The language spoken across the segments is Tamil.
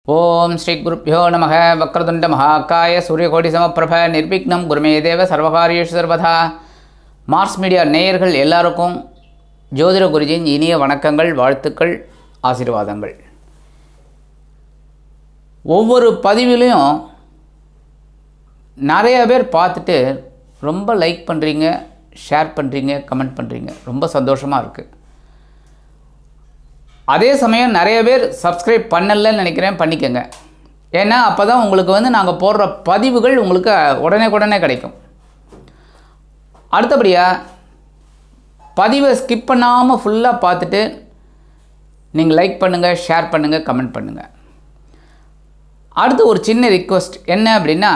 ओम श्री गुरुभ्यो नमः। वक्रतुंड महाकाय सूर्यकोटि समप्रभ निर्विघ्नं गुरुमे देव सर्वकार्येषु सर्वदा। மார்ஸ் மீடியா நேயர்கள் எல்லாருக்கும் ஜோதிட குருஜியின் இனிய வணக்கங்கள், வாழ்த்துக்கள், ஆசீர்வாதங்கள். ஒவ்வொரு பதிவிலையும் நிறைய பேர் பார்த்துட்டு ரொம்ப லைக் பண்ணுறீங்க, ஷேர் பண்ணுறீங்க, கமெண்ட் பண்ணுறீங்க. ரொம்ப சந்தோஷமாக இருக்குது. அதே சமயம் நிறைய பேர் சப்ஸ்கிரைப் பண்ணலன்னு நினைக்கிறேன், பண்ணிக்கங்க. ஏன்னா அப்போ தான் உங்களுக்கு நாங்கள் போடுற பதிவுகள் உங்களுக்கு உடனே கிடைக்கும். அடுத்தபடியாக பதிவை ஸ்கிப் பண்ணாமல் ஃபுல்லாக பார்த்துட்டு நீங்கள் லைக் பண்ணுங்கள், ஷேர் பண்ணுங்கள், கமெண்ட் பண்ணுங்கள். அடுத்து ஒரு சின்ன ரிக்வெஸ்ட் என்ன அப்படின்னா,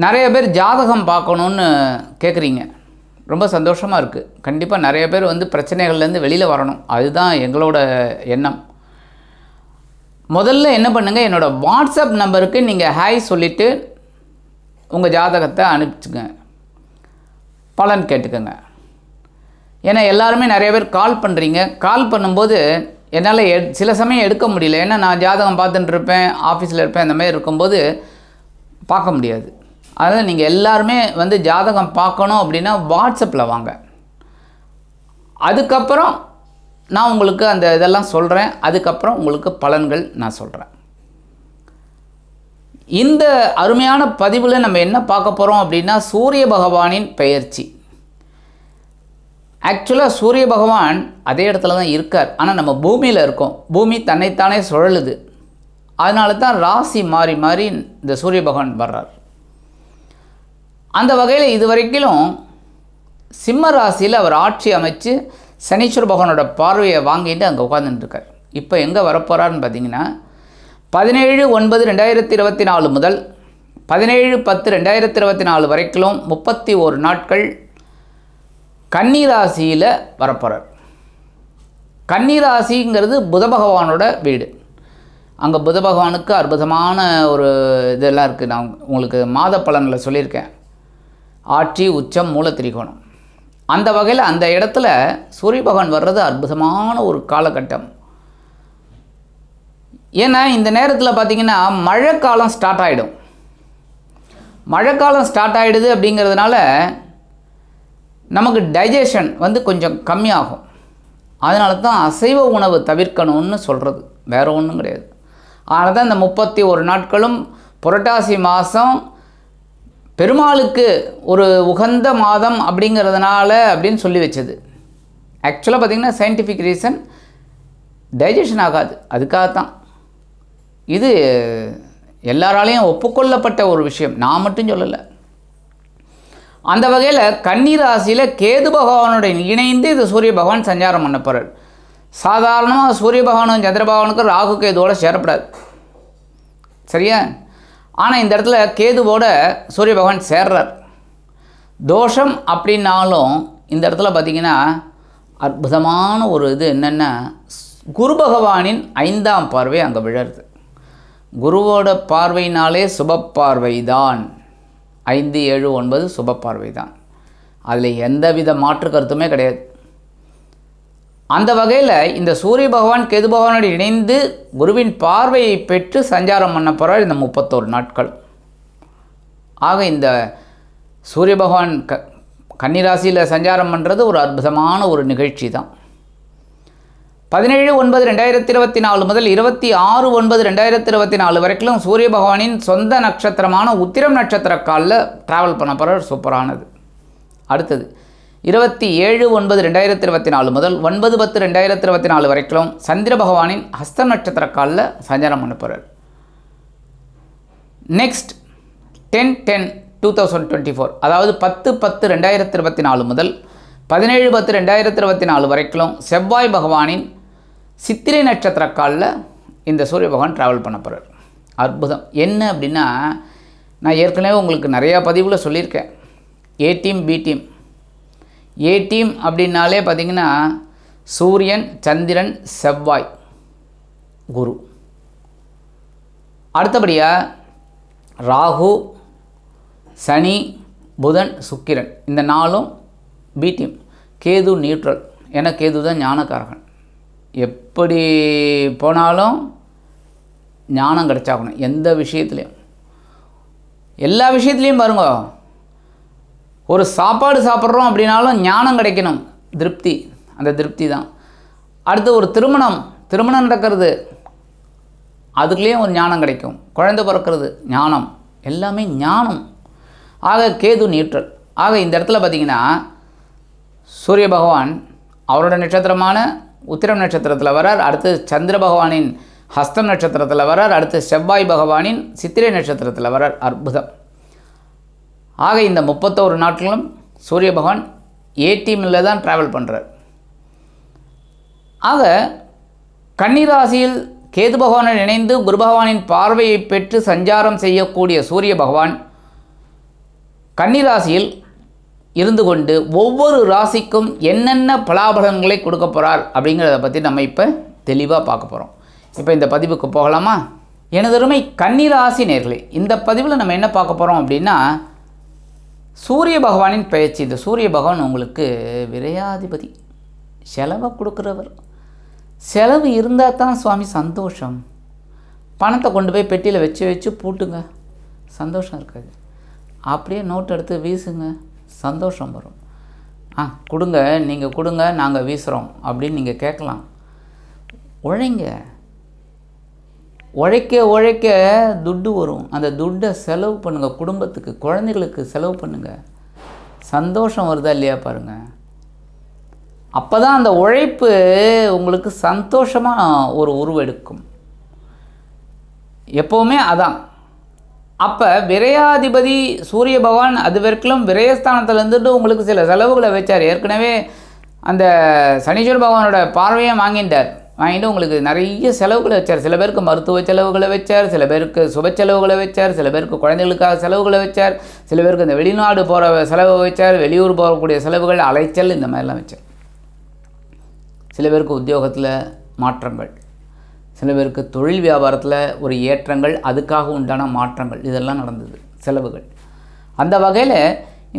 நிறைய பேர் ஜாதகம் பார்க்கணுன்னு கேட்குறீங்க. ரொம்ப சந்தோஷமாக இருக்குது. கண்டிப்பாக நிறைய பேர் பிரச்சனைகள்லேருந்து வெளியில் வரணும், அதுதான் எங்களோட எண்ணம். முதல்ல என்ன பண்ணுங்கள், என்னோடய வாட்ஸ்அப் நம்பருக்கு நீங்கள் ஹாய் சொல்லிவிட்டு உங்கள் ஜாதகத்தை அனுப்பிச்சுங்க, பலன் கேட்டுக்கோங்க. ஏன்னா எல்லாருமே நிறைய பேர் கால் பண்ணுறீங்க. கால் பண்ணும்போது என்னால் சில சமயம் எடுக்க முடியல. ஏன்னா நான் ஜாதகம் பார்த்துட்டு இருப்பேன், ஆஃபீஸில் இருப்பேன், அந்த மாதிரி இருக்கும்போது பார்க்க முடியாது. அதனால் நீங்கள் எல்லாருமே ஜாதகம் பார்க்கணும் அப்படின்னா வாட்ஸ்அப்பில் வாங்க. அதுக்கப்புறம் நான் உங்களுக்கு அந்த இதெல்லாம் சொல்கிறேன். அதுக்கப்புறம் உங்களுக்கு பலன்கள் நான் சொல்கிறேன். இந்த அருமையான பதிவில் நம்ம என்ன பார்க்க போகிறோம் அப்படின்னா, சூரிய பகவானின் பெயர்ச்சி. ஆக்சுவலாக சூரிய பகவான் அதே இடத்துல தான் இருக்கார், ஆனால் நம்ம பூமியில் இருக்கோம். பூமி தன்னைத்தானே சுழலுது. அதனால தான் ராசி மாறி மாறி இந்த சூரிய பகவான் வர்றார். அந்த வகையில் இதுவரைக்கும் சிம்ம ராசியில் அவர் ஆட்சி அமைச்சு சனீஸ்வர பகவானோட பார்வையை வாங்கிட்டு அங்கே உட்காந்துட்டுருக்கார். இப்போ எங்கே வரப்போகிறார்னு பார்த்தீங்கன்னா, 17/9/2024 முதல் 17/10/2024 வரைக்கும் 31 நாட்கள் கன்னிராசியில் வரப்போகிறார். கன்னிராசிங்கிறது புத பகவானோட வீடு. அங்கே புத பகவானுக்கு அற்புதமான ஒரு இதெல்லாம் இருக்குது. நான் உங்களுக்கு மாத பலனில் சொல்லியிருக்கேன். ஆட்சி, உச்சம், மூல திரிகோணம். அந்த வகையில் அந்த இடத்துல சூரிய பகவான் வர்றது அற்புதமான ஒரு காலகட்டம். ஏன்னா இந்த நேரத்தில் பார்த்திங்கன்னா மழைக்காலம் ஸ்டார்ட் ஆகிடும். மழைக்காலம் ஸ்டார்ட் ஆகிடுது அப்படிங்கிறதுனால நமக்கு டைஜஷன் கொஞ்சம் கம்மியாகும். அதனால தான் அசைவ உணவு தவிர்க்கணும்னு சொல்கிறது, வேறு ஒன்றும் கிடையாது. அதனால தான் இந்த 31 நாட்களும் புரட்டாசி மாதம் பெருமாளுக்கு ஒரு உகந்த மாதம் அப்படிங்கிறதுனால அப்படின்னு சொல்லி வச்சது. ஆக்சுவலாக பார்த்திங்கன்னா சயின்டிஃபிக் ரீசன், டைஜஷன் ஆகாது, அதுக்காகத்தான். இது எல்லாராலையும் ஒப்புக்கொள்ளப்பட்ட ஒரு விஷயம், நான் மட்டும் சொல்லலை. அந்த வகையில் கன்னிராசியில் கேது பகவானுடன் இணைந்து இது சூரிய பகவான் சஞ்சாரம் பண்ண போகிறார். சாதாரணமாக சூரிய பகவானும் சந்திர பகவானுக்கு ராகு கேதுவோடு சேரப்படாது, சரியா? ஆனால் இந்த இடத்துல கேதுவோட சூரிய பகவான் சேர்றார். தோஷம் அப்படின்னாலும் இந்த இடத்துல பார்த்திங்கன்னா அற்புதமான ஒரு இது என்னென்னா, குரு பகவானின் 5ஆம் பார்வை அங்கே விழருது. குருவோட பார்வையினாலே சுப பார்வை தான். 5, 7, 9 சுப பார்வை தான். அதில் எந்தவித மாற்று கருத்துமே கிடையாது. அந்த வகையில் இந்த சூரிய பகவான் கேது பகவானோடு இணைந்து குருவின் பார்வையை பெற்று சஞ்சாரம் பண்ண போகிறார் இந்த 31 நாட்கள். ஆக இந்த சூரிய பகவான் கன்னிராசியில் சஞ்சாரம் பண்ணுறது ஒரு அற்புதமான ஒரு நிகழ்ச்சி தான். 17/9/2024 முதல் 26/9/2024 வரைக்கும் சூரிய பகவானின் சொந்த நட்சத்திரமான உத்திரம் நட்சத்திர காலில் ட்ராவல் பண்ண போகிறார். சூப்பரானது. அடுத்தது 27/9/2024 முதல் 9/10/2024 வரைக்கும் சந்திர பகவானின் ஹஸ்த நட்சத்திர காலில் சஞ்சாரம் பண்ண போகிறார். நெக்ஸ்ட் 10/10/2024, அதாவது 10/10/2024 முதல் 17/10/2024 வரைக்கும் செவ்வாய் பகவானின் சித்திரை நட்சத்திர காலில் இந்த சூரிய பகவான் ட்ராவல் பண்ண போகிறார். அற்புதம். என்ன அப்படின்னா, நான் ஏற்கனவே உங்களுக்கு நிறையா பதிவில் சொல்லியிருக்கேன். A team, B team. A team அப்படின்னாலே பார்த்திங்கன்னா சூரியன், சந்திரன், செவ்வாய், குரு. அடுத்தபடியாக ராகு, சனி, புதன், சுக்கிரன், இந்த 4ம் பி டீம். கேது நியூட்ரல், ஏன்னா கேது தான் ஞானக்காரகன். எப்படி போனாலும் ஞானம் கிடைச்சாகணும். எந்த விஷயத்துலையும், எல்லா விஷயத்துலையும் பாருங்க, ஒரு சாப்பாடு சாப்பிட்றோம் அப்படின்னாலும் ஞானம் கிடைக்கணும், திருப்தி, அந்த திருப்தி தான். அடுத்து ஒரு திருமணம் நடக்கிறது, அதுக்குள்ளேயும் ஒரு ஞானம் கிடைக்கும். குழந்தை பிறக்கிறது ஞானம், எல்லாமே ஞானம். ஆக கேது நியூட்ரல். ஆக இந்த இடத்துல பார்த்திங்கன்னா சூரிய பகவான் அவரோட நட்சத்திரமான உத்திரம் நட்சத்திரத்தில் வரார். அடுத்து சந்திர பகவானின் ஹஸ்தம் நட்சத்திரத்தில் வரார். அடுத்து செவ்வாய் பகவானின் சித்திரை நட்சத்திரத்தில் வரார். அற்புதம். ஆக இந்த 31 நாட்களும் சூரிய பகவான் ஏடிஎம்மில் தான் ட்ராவல் பண்ணுறார். ஆக கன்னிராசியில் கேது பகவானை இணைந்து குரு பகவானின் பார்வையை பெற்று சஞ்சாரம் செய்யக்கூடிய சூரிய பகவான் கன்னிராசியில் இருந்து கொண்டு ஒவ்வொரு ராசிக்கும் என்னென்ன பலாபலன்களை கொடுக்க போகிறார் அப்படிங்கிறத பற்றி நம்ம இப்போ தெளிவாக பார்க்க போகிறோம். இப்போ இந்த பதிவுக்கு போகலாமா? எனதருமை கன்னிராசி நேயர்களே, இந்த பதிவில் நம்ம என்ன பார்க்க போகிறோம் அப்படின்னா, சூரிய பகவானின் பெயர்ச்சி. இந்த சூரிய பகவான் உங்களுக்கு விரையாதிபதி, செலவை கொடுக்குறவர். செலவு இருந்தால் தான் சுவாமி சந்தோஷம். பணத்தை கொண்டு போய் பெட்டியில் வச்சு பூட்டுங்க, சந்தோஷம் இருக்காது. அப்படியே நோட் எடுத்து வீசுங்க, சந்தோஷம் வரும். கொடுங்க, நீங்கள் கொடுங்க, நாங்கள் வீசுகிறோம் அப்படின்னு நீங்கள் கேட்கலாம். உழைங்க, உழைக்க துட்டு வரும். அந்த துட்டை செலவு பண்ணுங்கள், குடும்பத்துக்கு, குழந்தைகளுக்கு செலவு பண்ணுங்கள். சந்தோஷம் வருதா இல்லையா பாருங்கள். அப்போ தான் அந்த உழைப்பு உங்களுக்கு சந்தோஷமாக ஒரு உருவெடுக்கும். எப்போவுமே அதான். அப்போ விரையாதிபதி சூரிய பகவான் அது வரைக்கும் விரயஸ்தானத்தில் இருந்துட்டு உங்களுக்கு சில செலவுகளை வச்சார். ஏற்கனவே அந்த சனீஸ்வர பகவானோட பார்வையை வாங்கிட்டு உங்களுக்கு நிறைய செலவுகளை வச்சார். சில பேருக்கு மருத்துவ செலவுகளை வச்சார், சில பேருக்கு சுப செலவுகளை வச்சார், சில பேருக்கு குழந்தைகளுக்காக செலவுகளை வச்சார், சில பேருக்கு இந்த வெளிநாடு போகிற செலவை வச்சார், வெளியூர் போகக்கூடிய செலவுகள், அலைச்சல், இந்த மாதிரிலாம் வச்சார். சில பேருக்கு உத்தியோகத்தில் மாற்றங்கள், சில பேருக்கு தொழில் வியாபாரத்தில் ஒரு ஏற்றங்கள், அதுக்காக உண்டான மாற்றங்கள், இதெல்லாம் நடந்தது, செலவுகள். அந்த வகையில்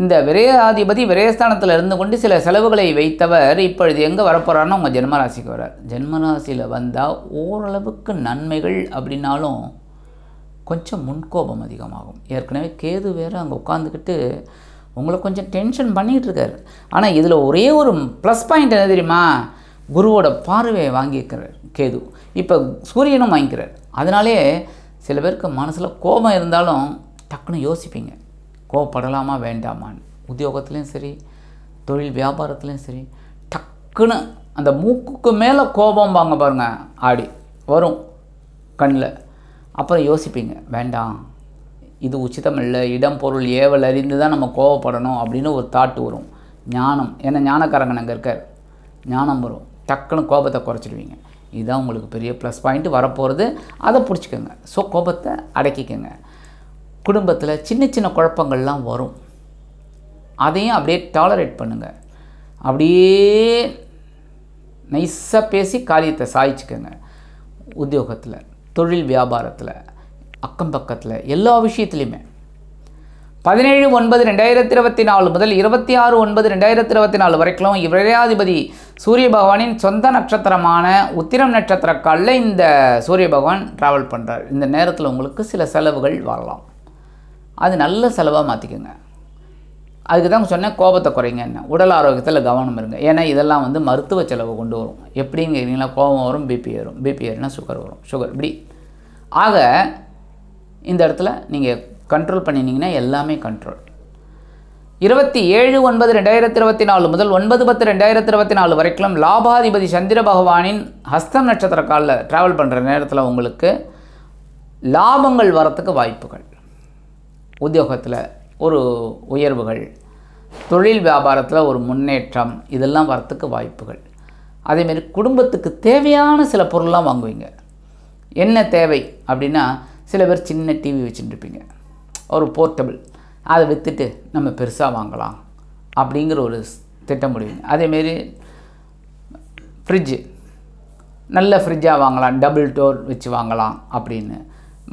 இந்த விரயாதிபதி விரயஸ்தானத்தில் இருந்து கொண்டு சில செலவுகளை வைத்தவர் இப்பொழுது எங்கே வரப்போகிறாருன்னா உங்கள் ஜென்மராசிக்கு வரார். ஜென்மராசியில் வந்தால் ஓரளவுக்கு நன்மைகள் அப்படின்னாலும் கொஞ்சம் முன்கோபம் அதிகமாகும். ஏற்கனவே கேது வேறு அங்கே உட்காந்துக்கிட்டு உங்களை கொஞ்சம் டென்ஷன் பண்ணிகிட்டு இருக்கார். ஆனால் இதில் ஒரே ஒரு ப்ளஸ் பாயிண்ட் என்ன தெரியுமா? குருவோட பார்வையை வாங்கியிருக்கிறார் கேது. இப்போ சூரியனும் வாங்கிக்கிறார். அதனாலே சில பேருக்கு மனசில் கோபம் இருந்தாலும் டக்குன்னு யோசிப்பீங்க, கோபப்படலாமா வேண்டாமான்னு. உத்தியோகத்துலேயும் சரி, தொழில் வியாபாரத்துலேயும் சரி, டக்குன்னு அந்த மூக்குக்கு மேலே கோபம் வாங்க பாருங்கள், ஆடி வரும் கண்ணில். அப்புறம் யோசிப்பீங்க, வேண்டாம், இது உச்சிதம் இல்லை, இடம் பொருள் ஏவல் அறிந்து தான் நம்ம கோபப்படணும் அப்படின்னு ஒரு தாட்டு வரும். ஞானம், ஏன்னா ஞானக்காரங்க அங்கே இருக்கார், ஞானம் வரும், டக்குன்னு கோபத்தை குறைச்சிடுவீங்க. இதுதான் உங்களுக்கு பெரிய ப்ளஸ் பாயிண்ட்டு வரப்போகிறது. அதை பிடிச்சிக்கோங்க. ஸோ கோபத்தை அடக்கிக்கோங்க. குடும்பத்தில் சின்ன சின்ன குழப்பங்கள்லாம் வரும், அதையும் அப்படியே டாலரேட் பண்ணுங்கள். அப்படியே நைஸாக பேசி காரியத்தை சாதிச்சுக்கோங்க. உத்தியோகத்தில், தொழில் வியாபாரத்தில், அக்கம் பக்கத்தில், எல்லா விஷயத்துலையுமே 17/9/2024 முதல் 26/9/2024 வரைக்கும் விரையாதிபதி சூரிய பகவானின் சொந்த நட்சத்திரமான உத்திரம் நட்சத்திர காலில் இந்த சூரிய பகவான் ட்ராவல் பண்ணுறார். இந்த நேரத்தில் உங்களுக்கு சில செலவுகள் வரலாம். அது நல்ல செலவாக மாற்றிக்கோங்க. அதுக்கு தான் சொன்னேன், கோபத்தை குறைங்க. என்ன உடல் ஆரோக்கியத்தில் கவனம் இருங்க. ஏன்னா இதெல்லாம் மருத்துவ செலவு கொண்டு வரும். எப்படின்னு கேட்டிங்கன்னா, கோபம் வரும், பிபி ஏறும், பிபி ஏறுனா சுகர் வரும், சுகர் இப்படி. ஆக இந்த இடத்துல நீங்கள் கண்ட்ரோல் பண்ணினீங்கன்னா எல்லாமே கண்ட்ரோல். 27/9/2024 முதல் 9/10/2024 வரைக்கும் லாபாதிபதி சந்திர பகவானின் ஹஸ்தம் நட்சத்திர காலில் ட்ராவல் பண்ணுற நேரத்தில் உங்களுக்கு லாபங்கள் வரத்துக்கு வாய்ப்புகள், உத்தியோகத்தில் ஒரு உயர்வுகள், தொழில் வியாபாரத்தில் ஒரு முன்னேற்றம், இதெல்லாம் வரத்துக்கு வாய்ப்புகள். அதேமாரி குடும்பத்துக்கு தேவையான சில பொருள்லாம் வாங்குவீங்க. என்ன தேவை அப்படின்னா, சில பேர் சின்ன டிவி வச்சுட்டுருப்பீங்க, ஒரு போர்ட்டபிள், அதை விற்றுட்டு நம்ம பெருசாக வாங்கலாம் அப்படிங்கிற ஒரு திட்டம் முடிவீங்க. அதேமாரி ஃப்ரிட்ஜு, நல்ல ஃப்ரிட்ஜாக வாங்கலாம், டபுள் டோர் வச்சு வாங்கலாம் அப்படின்னு,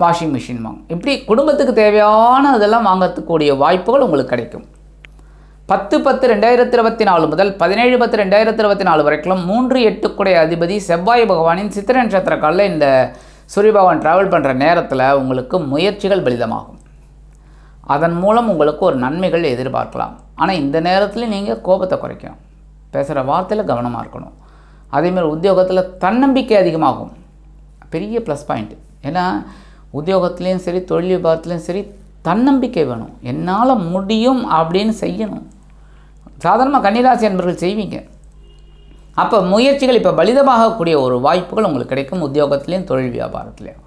வாஷிங் மிஷின் வாங்க, இப்படி குடும்பத்துக்கு தேவையான இதெல்லாம் வாங்கக்கூடிய வாய்ப்புகள் உங்களுக்கு கிடைக்கும். 10/10/2024 முதல் 17/10/2024 வரைக்கும் 3/8 அதிபதி செவ்வாய் பகவானின் சித்திரை நட்சத்திர காலில் இந்த சூரிய பகவான் ட்ராவல் பண்ணுற நேரத்தில் உங்களுக்கு முயற்சிகள் பலிதமாகும். அதன் மூலம் உங்களுக்கு ஒரு நன்மைகள் எதிர்பார்க்கலாம். ஆனால் இந்த நேரத்தில் நீங்கள் கோபத்தை குறைக்கணும், பேசுகிற வார்த்தையில் கவனமாக இருக்கணும். அதேமாதிரி உத்தியோகத்தில் தன்னம்பிக்கை அதிகமாகும், பெரிய ப்ளஸ் பாயிண்ட். ஏன்னா உத்தியோகத்துலேயும் சரி தொழில் வியாபாரத்துலேயும் சரி தன்னம்பிக்கை வேணும். என்னால் முடியும் அப்படின்னு செய்யணும். சாதாரணமாக கன்னிராசி என்பவர்கள் செய்வீங்க. அப்போ முயற்சிகள் இப்போ பலிதமாகக்கூடிய ஒரு வாய்ப்புகள் உங்களுக்கு கிடைக்கும். உத்தியோகத்திலையும் தொழில் வியாபாரத்துலேயும்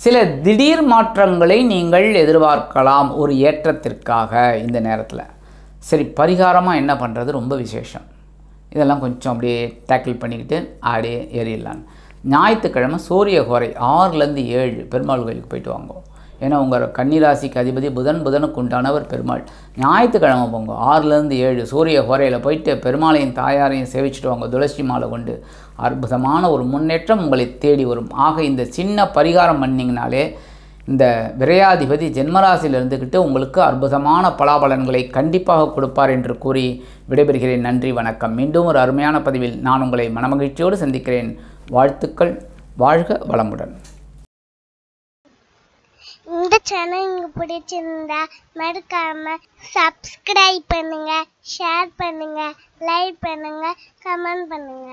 சில திடீர் மாற்றங்களை நீங்கள் எதிர்பார்க்கலாம் ஒரு ஏற்றத்திற்காக இந்த நேரத்தில். சரி, பரிகாரமாக என்ன பண்ணுறது ரொம்ப விசேஷம். இதெல்லாம் கொஞ்சம் அப்படியே டேக்கிள் பண்ணிக்கிட்டு அப்படியே ஏறிடலான்னு. ஞாயிற்றுக்கிழமை சூரிய ஹோரை 6லேருந்து 7 பெருமாள் கோயிலுக்கு போயிட்டு வாங்க. ஏன்னா உங்கள் கன்னிராசிக்கு அதிபதி புதனுக்கு உண்டானவர் பெருமாள். ஞாயிற்றுக்கிழமை போங்க, 6லேருந்து 7 சூரிய ஹோரையில் போயிட்டு பெருமாளையும் தாயாரையும் சேவிச்சுட்டு வாங்க. துளசி மாலை கொண்டு அற்புதமான ஒரு முன்னேற்றம் உங்களை தேடி வரும். ஆக இந்த சின்ன பரிகாரம் பண்ணிங்கனாலே இந்த விரையாதிபதி ஜென்மராசியில் இருந்துக்கிட்டு உங்களுக்கு அற்புதமான பலாபலன்களை கண்டிப்பாக கொடுப்பார் என்று கூறி விடைபெறுகிறேன். நன்றி, வணக்கம். மீண்டும் ஒரு அருமையான பதிவில் நான் உங்களை மனமகிழ்ச்சியோடு சந்திக்கிறேன். வாழ்த்துக்கள். வாழ்க வளமுடன். இந்த சேனல் உங்களுக்கு பிடிச்சிருந்தா மறக்காம சப்ஸ்கிரைப் பண்ணுங்க, ஷேர் பண்ணுங்க, லைக் பண்ணுங்க, கமெண்ட் பண்ணுங்க.